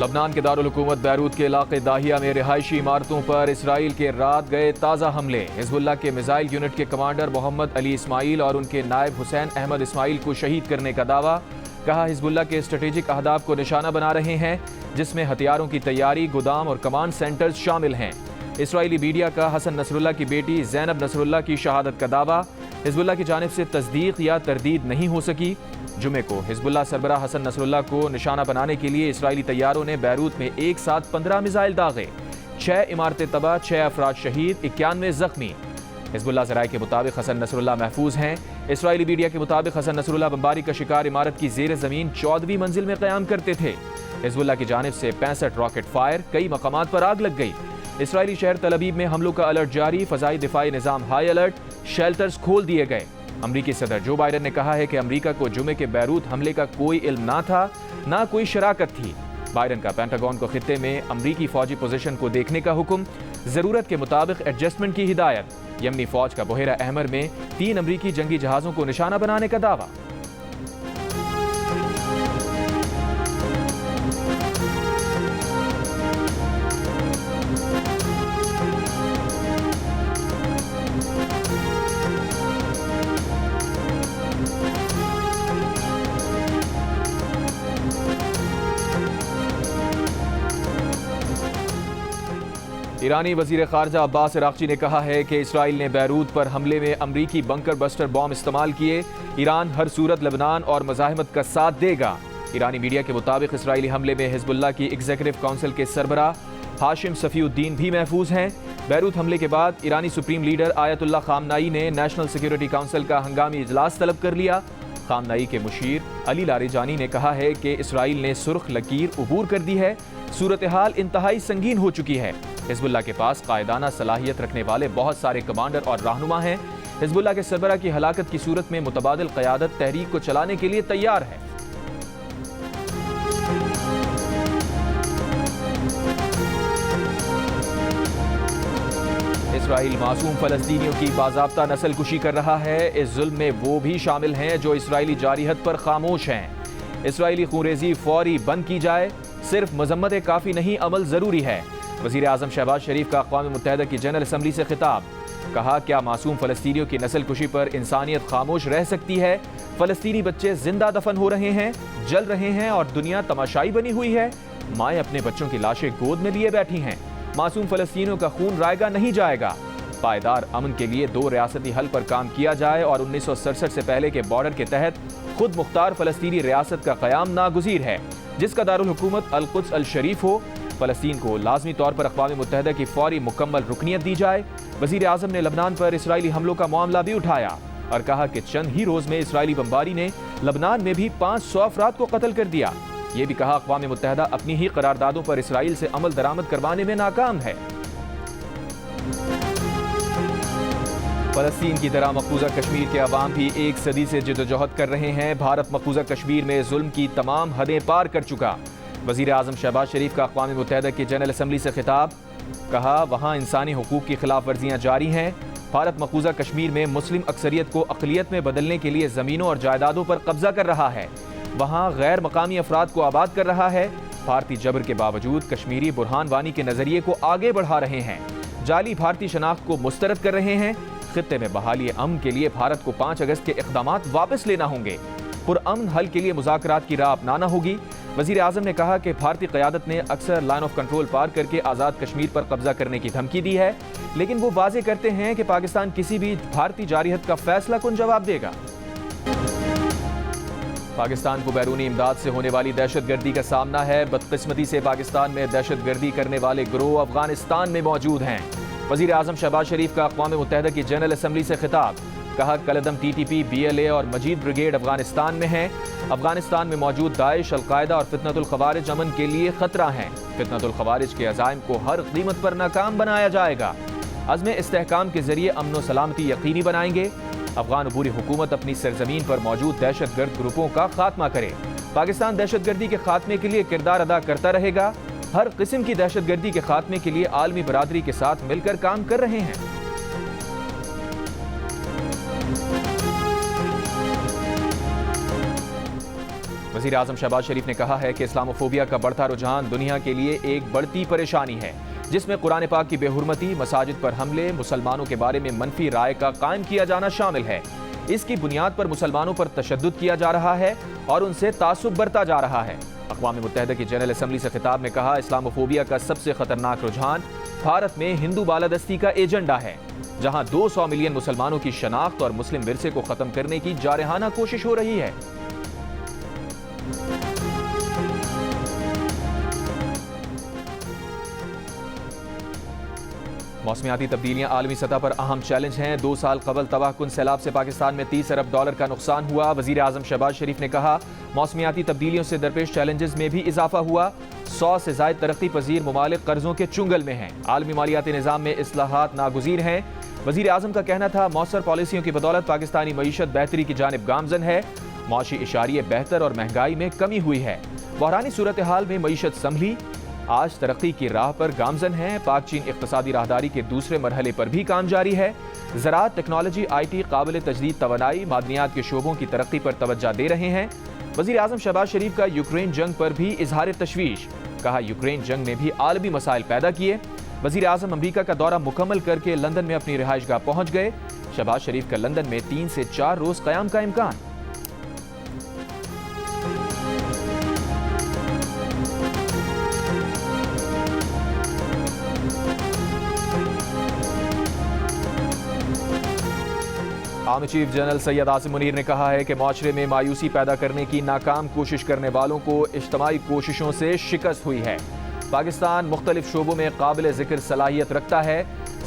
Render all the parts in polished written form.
لبنان کے دارالحکومت بیروت کے علاقے داہیہ میں رہائشی عمارتوں پر اسرائیل کے رات گئے تازہ حملے۔ حزب اللہ کے میزائل یونٹ کے کمانڈر محمد علی اسماعیل اور ان کے نائب حسین احمد اسماعیل کو شہید کرنے کا دعویٰ۔ کہا حزب اللہ کے اسٹریٹجک اہداف کو نشانہ بنا رہے ہیں، جس میں ہتھیاروں کی تیاری، گودام اور کمانڈ سینٹرز شامل ہیں۔ اسرائیلی میڈیا کا حسن نصر اللہ کی بیٹی زینب نصر اللہ کی شہادت کا دعویٰ۔ حزب اللہ کی جانب سے تصدیق یا تردید نہیں ہو سکی۔ جمعے کو حزب اللہ سربراہ حسن نصر اللہ کو نشانہ بنانے کے لیے اسرائیلی طیاروں نے بیروت میں ایک ساتھ 15 میزائل داغے۔ 6 عمارتیں تباہ، 6 افراد شہید، 91 زخمی۔ حزب اللہ ذرائع کے مطابق حسن نصر اللہ محفوظ ہیں۔ اسرائیلی میڈیا کے مطابق حسن نصر اللہ بمباری کا شکار عمارت کی زیر زمین 14ویں منزل میں قیام کرتے تھے۔ حزب اللہ کی جانب سے 65 راکٹ فائر، کئی مقامات پر آگ لگ گئی۔ اسرائیلی شہر تل ابیب میں حملوں کا الرٹ جاری، فضائی دفاعی نظام ہائی الرٹ، شیلٹرز کھول دیے گئے۔ امریکی صدر جو بائیڈن نے کہا ہے کہ امریکہ کو جمعے کے بیروت حملے کا کوئی علم نہ تھا، نہ کوئی شراکت تھی۔ بائیڈن کا پینٹاگون کو خطے میں امریکی فوجی پوزیشن کو دیکھنے کا حکم، ضرورت کے مطابق ایڈجسٹمنٹ کی ہدایت۔ یمنی فوج کا بحیرہ احمر میں 3 امریکی جنگی جہازوں کو نشانہ بنانے کا دعویٰ۔ ایرانی وزیر خارجہ عباس عراقچی نے کہا ہے کہ اسرائیل نے بیروت پر حملے میں امریکی بنکر بسٹر بام استعمال کیے۔ ایران ہر صورت لبنان اور مزاحمت کا ساتھ دے گا۔ ایرانی میڈیا کے مطابق اسرائیلی حملے میں حزب اللہ کی ایگزیکٹو کونسل کے سربراہ ہاشم صفی الدین بھی محفوظ ہیں۔ بیروت حملے کے بعد ایرانی سپریم لیڈر آیت اللہ خامنائی نے نیشنل سیکیورٹی کونسل کا ہنگامی اجلاس طلب کر لیا۔ خامنائی کے مشیر علی لاریجانی نے کہا ہے کہ اسرائیل نے سرخ لکیر عبور کر دی ہے، صورتحال انتہائی سنگین ہو چکی ہے۔ حزب اللہ کے پاس قائدانہ صلاحیت رکھنے والے بہت سارے کمانڈر اور رہنما ہیں۔ حزب اللہ کے سربراہ کی ہلاکت کی صورت میں متبادل قیادت تحریک کو چلانے کے لیے تیار ہے۔ اسرائیل معصوم فلسطینیوں کی باضابطہ نسل کشی کر رہا ہے۔ اس ظلم میں وہ بھی شامل ہیں جو اسرائیلی جارحیت پر خاموش ہیں۔ اسرائیلی خونریزی فوری بند کی جائے، صرف مذمت کافی نہیں، عمل ضروری ہے۔ وزیر اعظم شہباز شریف کا اقوام متحدہ کی جنرل اسمبلی سے خطاب۔ کہا کیا معصوم فلسطینیوں کی نسل کشی پر انسانیت خاموش رہ سکتی ہے؟ فلسطینی بچے زندہ دفن ہو رہے ہیں، جل رہے ہیں اور دنیا تماشائی بنی ہوئی ہے۔ مائیں اپنے بچوں کی لاشیں گود میں لیے بیٹھی ہیں۔ معصوم فلسطینیوں کا خون رائگاں نہیں جائے گا۔ پائیدار امن کے لیے 2 ریاستی حل پر کام کیا جائے اور 1967 سے پہلے کے بارڈر کے تحت خود مختار فلسطینی ریاست کا قیام ناگزیر ہے، جس کا دارالحکومت القدس الشریف ہو۔ فلسطین کو لازمی طور پر اقوام متحدہ کی فوری مکمل رکنیت دی جائے۔ وزیر اعظم نے لبنان پر اسرائیلی حملوں کا معاملہ بھی اٹھایا اور کہا کہ چند ہی روز میں اسرائیلی بمباری نے لبنان میں بھی 500 افراد کو قتل کر دیا۔ یہ بھی کہا اقوام متحدہ اپنی ہی قراردادوں پر اسرائیل سے عمل درآمد کروانے میں ناکام ہے۔ فلسطین کی طرح مقبوضہ کشمیر کے عوام بھی 1 صدی سے جدوجہد کر رہے ہیں۔ بھارت مقبوضہ کشمیر میں ظلم کی تمام حدیں پار کر چکا۔ وزیر اعظم شہباز شریف کا اقوام متحدہ کی جنرل اسمبلی سے خطاب۔ کہا وہاں انسانی حقوق کی خلاف ورزیاں جاری ہیں۔ بھارت مقبوضہ کشمیر میں مسلم اکثریت کو اقلیت میں بدلنے کے لیے زمینوں اور جائیدادوں پر قبضہ کر رہا ہے۔ وہاں غیر مقامی افراد کو آباد کر رہا ہے۔ بھارتی جبر کے باوجود کشمیری برہان وانی کے نظریے کو آگے بڑھا رہے ہیں، جعلی بھارتی شناخت کو مسترد کر رہے ہیں۔ خطے میں بحالی امن کے لیے بھارت کو 5 اگست کے اقدامات واپس لینا ہوں گے۔ پرامن حل کے لیے مذاکرات کی راہ اپنانا ہوگی۔ وزیر اعظم نے کہا کہ بھارتی قیادت نے اکثر لائن آف کنٹرول پار کر کے آزاد کشمیر پر قبضہ کرنے کی دھمکی دی ہے، لیکن وہ واضح کرتے ہیں کہ پاکستان کسی بھی بھارتی جارحیت کا فیصلہ کن جواب دے گا۔ پاکستان کو بیرونی امداد سے ہونے والی دہشت گردی کا سامنا ہے۔ بدقسمتی سے پاکستان میں دہشت گردی کرنے والے گروہ افغانستان میں موجود ہیں۔ وزیر اعظم شہباز شریف کا اقوام متحدہ کی جنرل اسمبلی سے خطاب۔ کہا کلعدم TTP، BLA اور مجید بریگیڈ افغانستان میں ہیں۔ افغانستان میں موجود داعش، القاعدہ اور فتنۃ الخوارج امن کے لیے خطرہ ہیں۔ فتنۃ الخوارج کے عزائم کو ہر قیمت پر ناکام بنایا جائے گا۔ عزم استحکام کے ذریعے امن و سلامتی یقینی بنائیں گے۔ افغان عبوری حکومت اپنی سرزمین پر موجود دہشت گرد گروپوں کا خاتمہ کرے۔ پاکستان دہشت گردی کے خاتمے کے لیے کردار ادا کرتا رہے گا۔ ہر قسم کی دہشت گردی کے خاتمے کے لیے عالمی برادری کے ساتھ مل کر کام کر رہے ہیں۔ वज़ीर आज़म शहबाज शरीफ ने कहा है कि इस्लामोफोबिया का बढ़ता रुझान दुनिया के लिए एक बढ़ती परेशानी है, जिसमें कुरान पाक की बेहुरमती, मसाजिद पर हमले, मुसलमानों के बारे में मनफी राय का कायम किया जाना शामिल है। इसकी बुनियाद पर मुसलमानों पर तशद्दुद किया जा रहा है और उनसे तासुब बरता जा रहा है। अक़वाम मुत्तहिदा की जनरल असम्बली से खिताब में कहा, इस्लामोफोबिया का सबसे खतरनाक रुझान भारत में हिंदू बालादस्ती का एजेंडा है, जहां 200 मिलियन मुसलमानों की शनाख्त और मुस्लिम विरसे को खत्म करने की जारहाना कोशिश हो रही है। मौसमियाती तब्दीलियां आलमी सतह पर अहम चैलेंज हैं। 2 साल कबल तबाहकुन सैलाब से पाकिस्तान में 30 अरब डॉलर का नुकसान हुआ। वज़ीर आज़म शहबाज शरीफ ने कहा, मौसमियाती तब्दीलियों से दरपेश चैलेंजेस में भी इजाफा हुआ। 100 से ज़ायद तरक्की पजीर ममालिक कर्जों के चुंगल में हैं। आलमी मालियाती निज़ाम में इस्लाहात नागुज़ीर हैं। वज़ीर आज़म का कहना था, मौसर पॉलिसियों की बदौलत पाकिस्तानी मईशत बेहतरी की जानिब गामजन है। मौशी इशारिये बेहतर और महंगाई में कमी हुई है। बहरानी सूरत हाल में मईशत संभली, आज तरक्की की राह पर गामजन है। पाक चीन इक़्तिसादी राहदारी के दूसरे मरहले पर भी काम जारी है। ज़राअत, टेक्नोलॉजी, IT, काबिल तजदीद तवानाई, मादनियात के शोबों की तरक्की पर तवज्जो दे रहे हैं। वज़ीर आज़म शहबाज शरीफ का यूक्रेन जंग पर भी इजहार तशवीश, कहा यूक्रेन जंग ने भी आलमी मसाइल पैदा किए। वज़ीर आज़म अमरीका का दौरा मुकम्मल करके लंदन में अपनी रिहाइशगाह पहुँच गए। शहबाज शरीफ का लंदन में 3 से 4 रोज़ क़याम का इम्कान। Army chief general Syed Asim Munir ने कहा है कि माशरे में मायूसी पैदा करने की नाकाम कोशिश करने वालों को इज्तिमाई कोशिशों से शिकस्त हुई है। पाकिस्तान मुख्तलिफ शोबों में काबिल ज़िक्र सलाहियत रखता है।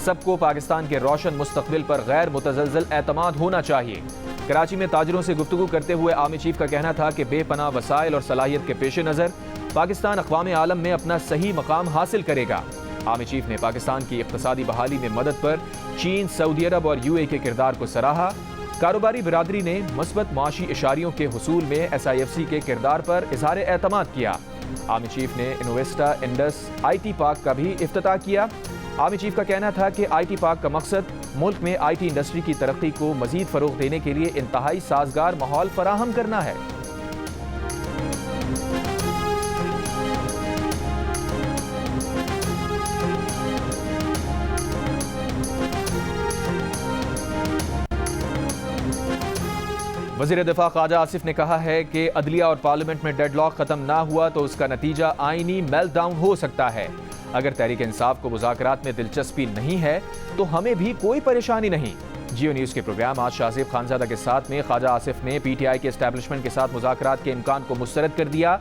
सबको पाकिस्तान के रोशन मुस्तकबिल पर गैर मुतज़लज़ल एतमाद होना चाहिए। कराची में ताजरों से गुफ्तगू करते हुए आर्मी चीफ का कहना था कि बेपनाह वसाइल और सलाहियत के पेश नज़र पाकिस्तान अक़वाम आलम में अपना सही मकाम हासिल करेगा। आर्मी चीफ ने पाकिस्तान की इक़्तिसादी बहाली में मदद पर चीन, सऊदी अरब और UAE के किरदार को सराहा। कारोबारी बिरादरी ने मुस्बत माशी इशारियों के हुसूल में SIFC के किरदार पर इजहार एतमाद किया। आर्मी चीफ ने इनोवेस्टा इंडस IT पार्क का भी इफ्तिताह किया। आर्मी चीफ का कहना था कि IT पार्क का मकसद मुल्क में IT इंडस्ट्री की तरक्की को मजीद फ़रोग़ देने के लिए इंतहाई साजगार माहौल फराहम करना है। वज़ीर दिफा ख्वाजा आसिफ ने कहा है कि अदलिया और पार्लियामेंट में डेडलॉक खत्म ना हुआ तो उसका नतीजा आईनी मेल्टडाउन हो सकता है। अगर तहरीक इंसाफ को मुज़ाकरात में दिलचस्पी नहीं है तो हमें भी कोई परेशानी नहीं। जियो न्यूज़ के प्रोग्राम आज शाहज़ेब खानज़ादा के साथ में ख्वाजा आसिफ ने PTI के एस्टैब्लिशमेंट के साथ मुज़ाकरात के इम्कान को मुस्तरद कर दिया।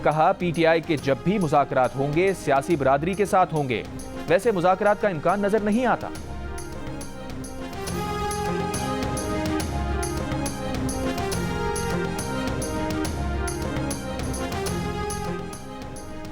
कहा, PTI के जब भी मुज़ाकरात होंगे सियासी बरादरी के साथ होंगे, वैसे मुज़ाकरात का इम्कान नजर नहीं आता।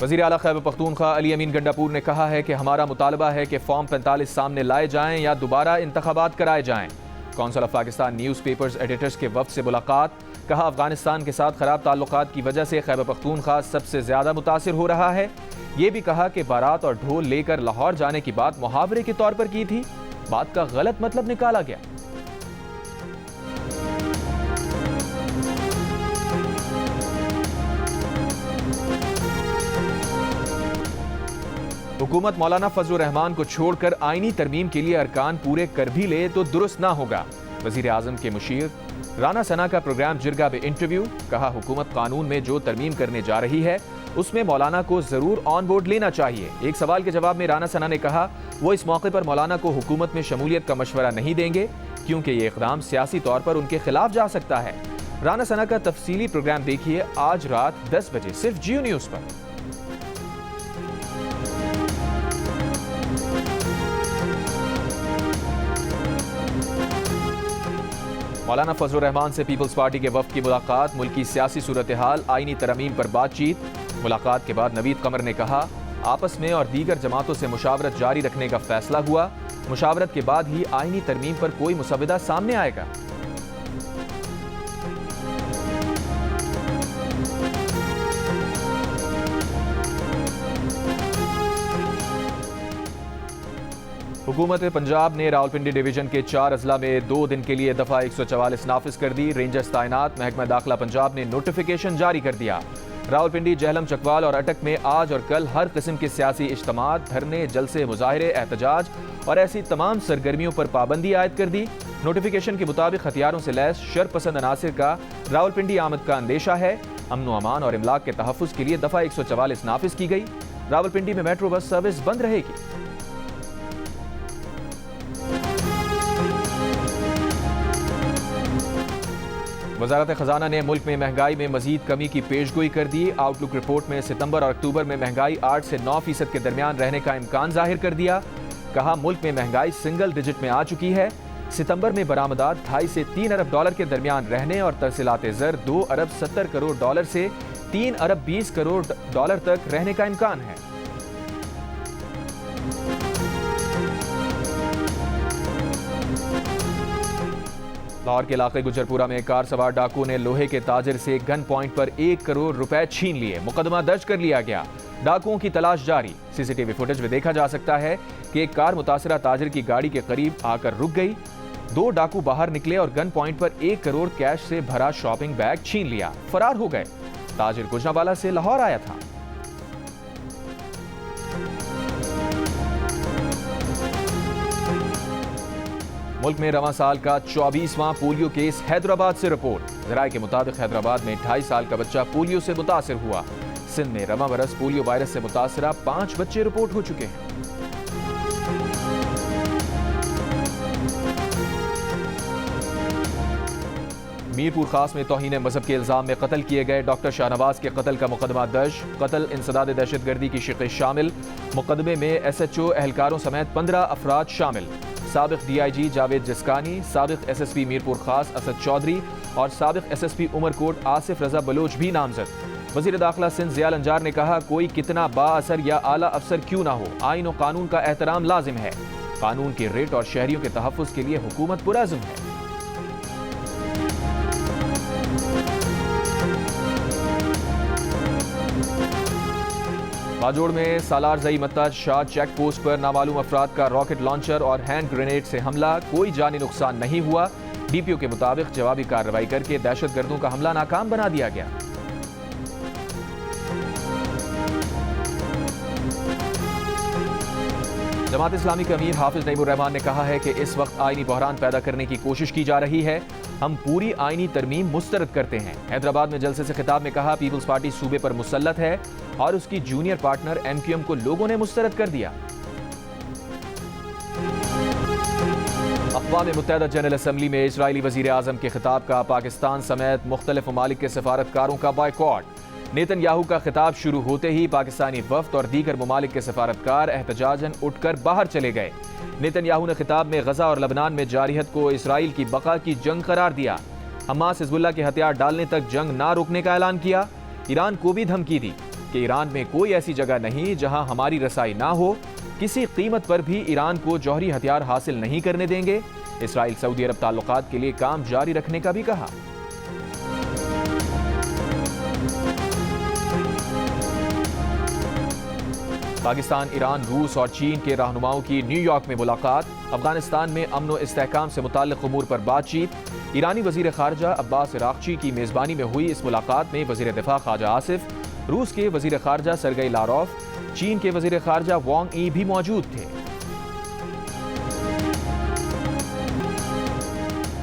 वज़ीर आला खैबर पख्तूनख्वा अली अमीन गंडापुर ने कहा है कि हमारा मुतालबा है कि फॉर्म 45 सामने लाए जाएं या दोबारा इंतखाबात कराए जाएं। Council of Pakistan news papers editors के वफ़द से मुलाकात, कहा अफगानिस्तान के साथ ख़राब ताल्लुकात की वजह से खैबर पख्तूनख्वा सबसे ज़्यादा मुतासिर हो रहा है। ये भी कहा कि बारात और ढोल लेकर लाहौर जाने की बात मुहावरे के तौर पर की थी, बात का गलत मतलब निकाला गया। हुकूमत मौलाना फजलुर रहमान को छोड़कर आईनी तरमीम के लिए अरकान पूरे कर भी ले तो दुरुस्त ना होगा। वज़ीर आज़म के मुशीर राना सना का प्रोग्राम जिरगा में इंटरव्यू, कहा हुकूमत कानून में जो तरमीम करने जा रही है उसमें मौलाना को जरूर ऑन बोर्ड लेना चाहिए। एक सवाल के जवाब में राना सना ने कहा वो इस मौके पर मौलाना को हुकूमत में शमूलियत का मशवरा नहीं देंगे क्योंकि ये इक़दाम सियासी तौर पर उनके खिलाफ जा सकता है। राना सना का तफसीली प्रोग्राम देखिए आज रात 10 बजे सिर्फ जियो न्यूज़ पर। मौलाना फजलुर रहमान से पीपल्स पार्टी के वफ़द की मुलाकात, मुल्की सियासी सूरत हाल, आईनी तरमीम पर बातचीत। मुलाकात के बाद नवीद कमर ने कहा आपस में और दीगर जमातों से मुशावरत जारी रखने का फैसला हुआ। मुशावरत के बाद ही आईनी तरमीम पर कोई मुसवदा सामने आएगा। हुकूमत पंजाब ने रावलपिंडी डिवीजन के 4 अजला में 2 दिन के लिए दफ़ा 144 नाफिज कर दी। रेंजर्स तैनात महकमा दाखिला पंजाब ने नोटिफिकेशन जारी कर दिया। रावलपिंडी, जहलम, चकवाल और अटक में आज और कल हर किस्म के सियासी इज्तिमात, धरने, जलसे, मुजाहरे, एहतजाज और ऐसी तमाम सरगर्मियों पर पाबंदी आयद कर दी। नोटिफिकेशन के मुताबिक हथियारों से लैस शरपसंद अनासिर का रावलपिंडी आमद का अंदेशा है। अमन व अमान और इमलाक के तहफ़्फ़ुज़ के लिए दफ़ा 144 नाफिज की गई। रावलपिंडी में मेट्रो बस सर्विस बंद रहेगी। वज़ारत ख़जाना ने मुल्क में महंगाई में मजीद कमी की पेशगोई कर दी। आउटलुक रिपोर्ट में सितंबर और अक्टूबर में महंगाई 8 से 9% के दरमियान रहने का इम्कान जाहिर कर दिया। कहा, मुल्क में महंगाई सिंगल डिजिट में आ चुकी है। सितंबर में बरामदात 2.5 से 3 अरब डॉलर के दरमियान रहने और तरसीलात ज़र 2 अरब 70 करोड़ डॉलर से 3 अरब 20 करोड़ डॉलर तक रहने का इम्कान है। लाहौर के इलाके गुजरपुरा में कार सवार डाकू ने लोहे के ताजिर से गन पॉइंट पर 1 करोड़ रुपए छीन लिए। मुकदमा दर्ज कर लिया गया। डाकुओं की तलाश जारी। सीसीटीवी फुटेज में देखा जा सकता है कि एक कार मुतासिरा ताजिर की गाड़ी के करीब आकर रुक गई। 2 डाकू बाहर निकले और गन पॉइंट पर 1 करोड़ कैश से भरा शॉपिंग बैग छीन लिया, फरार हो गए। ताजिर गुजरांवाला से लाहौर आया था। मुल्क में रवां साल का 24वां पोलियो केस हैदराबाद से रिपोर्ट। ज़राए के मुताबिक हैदराबाद में 2.5 साल का बच्चा पोलियो से मुतासिर हुआ। सिंध में रवां बरस पोलियो वायरस से मुतासिरा 5 बच्चे रिपोर्ट हो चुके हैं। मीरपुर खास में तौहीन मजहब के इल्जाम में कत्ल किए गए डॉक्टर शाहनवाज के कत्ल का मुकदमा दर्ज। कत्ल, इंसदाद दहशतगर्दी की शिक़ शामिल। मुकदमे में SHO एहलकारों समेत 15 अफराद शामिल। साबिक DIG जावेद जिस्कानी, साबिक SSP मीरपुर खास असद चौधरी और साबिक SSP उमरकोट आसिफ रजा बलोच भी नामजद। वज़ीर दाखिला सिंध ज़ियाल अंजार ने कहा, कोई कितना बाअसर या आला अफसर क्यों ना हो, आइन और कानून का एहतराम लाजिम है। कानून के रेट और शहरियों के तहफ़्फ़ुज़ के लिए हुकूमत पुरअज़्म है। बाजोड़ में सालार जई मत्ता शाह चेक पोस्ट पर नामालूम अफराद का रॉकेट लॉन्चर और हैंड ग्रेनेड से हमला। कोई जानी नुकसान नहीं हुआ। DPO के मुताबिक जवाबी कार्रवाई करके दहशतगर्दों का हमला नाकाम बना दिया गया। जमात इस्लामी के अमीर हाफिज नईमुर रहमान ने कहा है कि इस वक्त आईनी बहरान पैदा करने की कोशिश की जा रही है। हम पूरी आईनी तरमीम मुस्तरद करते हैं। हैदराबाद में जलसे से खिताब में कहा, पीपल्स पार्टी सूबे पर मुसल्लत है और उसकी जूनियर पार्टनर MQM को लोगों ने मुस्तरद कर दिया। अक़वाम मुत्तहिदा जनरल असम्बली में इजरायली वज़ीर आज़म के खिताब का पाकिस्तान समेत मुख्तलिफ ममालिक के सफारतकारों का बायकॉट। नेतन्याहू का खिताब शुरू होते ही पाकिस्तानी वफ़द और दीगर ममालिक के सफारतकार एहतजाजन उठकर बाहर चले गए। नेतन्याहू ने खिताब में गजा और लबनान में जारियत को इसराइल की बका की जंग करार दिया। हमास हिज़्बुल्लाह के हथियार डालने तक जंग ना रोकने का ऐलान किया। ईरान को भी धमकी दी कि ईरान में कोई ऐसी जगह नहीं जहां हमारी रसाई ना हो। किसी कीमत पर भी ईरान को जौहरी हथियार हासिल नहीं करने देंगे। इसराइल सऊदी अरब ताल्लुकात के लिए काम जारी रखने का भी कहा। पाकिस्तान, ईरान, रूस और चीन के रहनुमाओं की न्यूयॉर्क में मुलाकात। अफगानिस्तान में अमन व इस्तेहकाम से मुताल्लिक़ उमूर पर बातचीत। ईरानी वज़ीर ख़ारजा अब्बास इराक़ची की मेज़बानी में हुई इस मुलाकात में वज़ीर दिफ़ा ख्वाजा आसिफ, रूस के वज़ीर ख़ारजा सरगई लारोफ, चीन के वज़ीर ख़ारजा वांग यी भी मौजूद थे।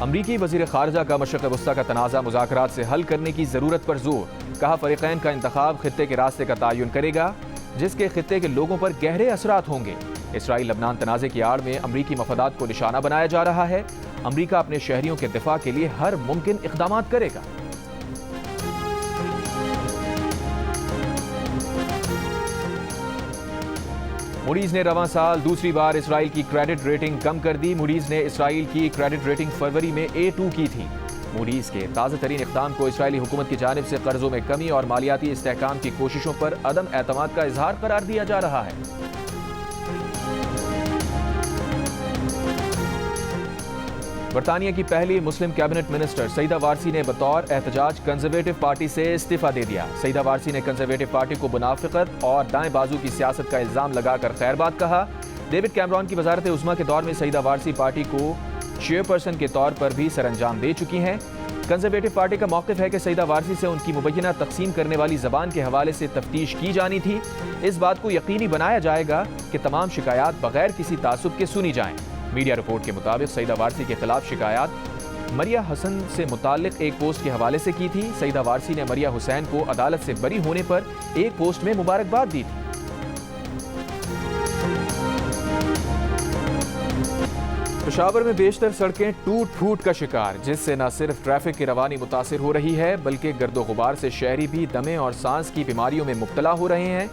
अमरीकी वज़ीर ख़ारजा का मशरिक़ वस्ता का तनाज़ा मुज़ाकरात से हल करने की ज़रूरत पर जोर। कहा, फ़रीक़ैन का इंतख़ाब ख़ित्ते के रास्ते का तयन करेगा जिसके खित्ते के लोगों पर गहरे असरात होंगे। इसराइल लबनान तनाज़े की आड़ में अमरीकी मफादात को निशाना बनाया जा रहा है। अमरीका अपने शहरियों के दिफा के लिए हर मुमकिन इक़दाम करेगा। मूडीज ने रवां साल दूसरी बार इसराइल की क्रेडिट रेटिंग कम कर दी। मूडीज ने इसराइल की क्रेडिट रेटिंग फरवरी में A2 की थी। मूडीज के ताज़ा तरीन इक़दाम को इसराइली हुकूमत की जानिब से कर्जों में कमी और मालियाती इस्तेहकाम की कोशिशों पर अदम एतमाद का इजहार करार दिया जा रहा है। बरतानिया की पहली मुस्लिम कैबिनेट मिनिस्टर सईदा वारसी ने बतौर एहतजाज कंजर्वेटिव पार्टी से इस्तीफा दे दिया। सईदा वारसी ने कंजर्वेटिव पार्टी को मुनाफिकत और दाएं बाजू की सियासत का इल्जाम लगाकर खैरबाद कहा। ڈیوڈ کیمرون کی وزارت عظمیٰ کے دور میں سعیدہ وارثی پارٹی کو چیئرپرسن کے طور پر بھی سر انجام دے چکی ہیں۔ کنزرویٹو پارٹی کا موقف ہے کہ سعیدہ وارثی سے ان کی مبینہ تقسیم کرنے والی زبان کے حوالے سے تفتیش کی جانی تھی۔ اس بات کو یقینی بنایا جائے گا کہ تمام شکایات بغیر کسی تعصب کے سنی جائیں۔ میڈیا رپورٹ کے مطابق سعیدہ وارثی کے خلاف شکایات مریم حسن سے متعلق ایک پوسٹ کے حوالے سے کی تھی۔ سعیدہ وارثی نے مریم حسین کو عدالت سے بری ہونے پر ایک پوسٹ میں مبارکباد دی تھی۔ پشاور میں بیشتر سڑکیں ٹوٹ پھوٹ کا شکار، جس سے نہ صرف ٹریفک کی روانی متاثر ہو رہی ہے بلکہ گرد و غبار سے شہری بھی دمے اور سانس کی بیماریوں میں مبتلا ہو رہے ہیں۔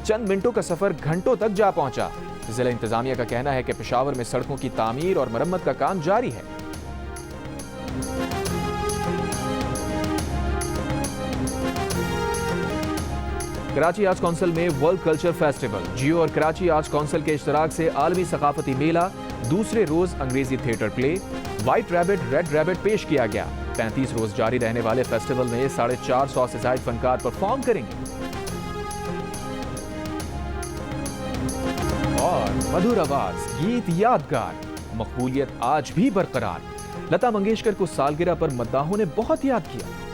چند منٹوں کا سفر گھنٹوں تک جا پہنچا۔ ضلع انتظامیہ کا کہنا ہے کہ پشاور میں سڑکوں کی تعمیر اور مرمت کا کام جاری ہے۔ کراچی آرٹس کونسل میں ورلڈ کلچر فیسٹیول، جیو اور کراچی آرٹس کونسل کے اشتراک سے عالمی ثقافتی میلہ، دوسرے روز انگریزی تھیٹر پلے وائٹ ریبٹ ریڈ ریبٹ پیش کیا گیا۔ 35 روز جاری رہنے والے فیسٹیول میں 450 سے زائد فنکار پرفارم کریں گے۔ اور مدھر آواز، گیت یادگار، مقبولیت آج بھی برقرار۔ لتا منگیشکر کو سالگرہ پر مداحوں نے بہت یاد کیا۔